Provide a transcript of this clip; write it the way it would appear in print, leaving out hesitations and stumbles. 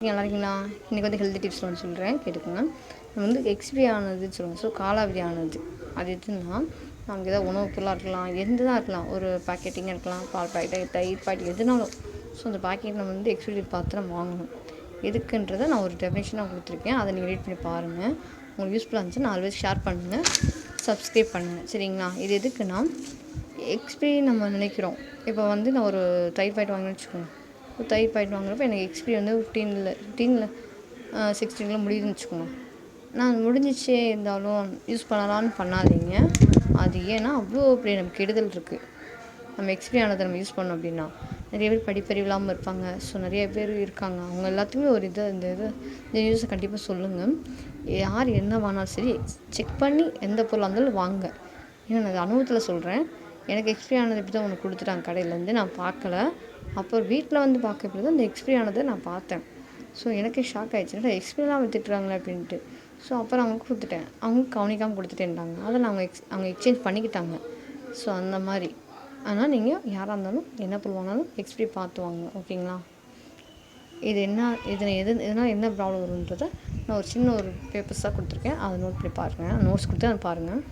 நல்லா இருக்கீங்களா? இன்றைக்கி வந்து ஹெல்த்தி டிப்ஸ் ஒன்று சொல்கிறேன், கேட்டுக்கோங்க. நம்ம வந்து எக்ஸ்பிரி ஆனதுன்னு சொல்லுவோம். ஸோ காலாவதி ஆனது அது எதுன்னா, நமக்கு ஏதாவது உணவுப் பொருளாக இருக்கலாம், எதுதான் இருக்கலாம், ஒரு பேக்கெட்டிங்காக இருக்கலாம், பால் பாக்கெட், தயிர் பாக்கெட் எதுனாலும். ஸோ அந்த பாக்கெட் நம்ம வந்து எக்ஸ்பிரி டேட் பார்த்து நம்ம வாங்கணும். எதுக்குன்றதை நான் ஒரு டெஃபினேஷனாக கொடுத்துருக்கேன், அதை நீங்கள் ரீட் பண்ணி பாருங்கள். உங்களுக்கு யூஸ்ஃபுல்லாக இருந்துச்சுன்னா 4 பேருக்கு ஷேர் பண்ணுங்கள், சப்ஸ்கிரைப் பண்ணுங்கள், சரிங்களா? இது எதுக்குன்னா, எக்ஸ்பிரி நம்ம நினைக்கிறோம். இப்போ வந்து நான் ஒரு தயிர் பாக்கெட் வாங்கினேன்னு வச்சுக்கோங்க. தயிர் பாக்கெட் வாங்குறப்ப எனக்கு எக்ஸ்பிரி வந்து 15ல் 16ல் முடியுதுன்னு வச்சுக்கோங்க. நான் முடிஞ்சிச்சே இருந்தாலும் யூஸ் பண்ணலான்னு பண்ணாதீங்க. அது ஏன்னா அவ்வளோ பெரிய நமக்கு கெடுதல் இருக்குது. நம்ம எக்ஸ்பிரி ஆனதை நம்ம யூஸ் பண்ணோம் அப்படின்னா, நிறைய பேர் படிப்பறிவு இல்லாமல் இருப்பாங்க. ஸோ நிறைய பேர் இருக்காங்க. அவங்க எல்லாத்துக்குமே ஒரு இந்த நியூஸை கண்டிப்பாக சொல்லுங்கள். யார் என்ன வாங்கினாலும் சரி, செக் பண்ணி எந்த பொருளாக இருந்தாலும் வாங்க. ஏன்னா நான் அனுபவத்தில் சொல்கிறேன். எனக்கு எக்ஸ்பிரி ஆனது இப்படி தான் ஒன்று கொடுத்துட்டாங்க கடையிலேருந்து, நான் பார்க்கல. அப்புறம் வீட்டில் வந்து பார்க்க தான் அந்த எக்ஸ்பிரி ஆனதை நான் பார்த்தேன். ஸோ எனக்கே ஷாக் ஆகிடுச்சு, எக்ஸ்பிரிலாம் வித்துட்டுறாங்களே அப்படின்ட்டு. ஸோ அப்புறம் அவங்களுக்கு கொடுத்துட்டேன். அவங்க கவனிக்காமல் கொடுத்துட்டேன்ட்டாங்க. அதில் அவங்க எக்ஸ்சேஞ்ச் பண்ணிக்கிட்டாங்க. ஸோ அந்த மாதிரி. ஆனால் நீங்கள் யாராக இருந்தாலும் என்ன பொருள் வாங்கினாலும் எக்ஸ்பிரி பார்த்து வாங்க, ஓகேங்களா? இது இதனால் என்ன ப்ராப்ளம் வருன்றதை நான் ஒரு சின்ன பேப்பர்ஸாக கொடுத்துருக்கேன், அதை நோட் பண்ணி பாருங்கள். நோட்ஸ் கொடுத்து அதை பாருங்கள்.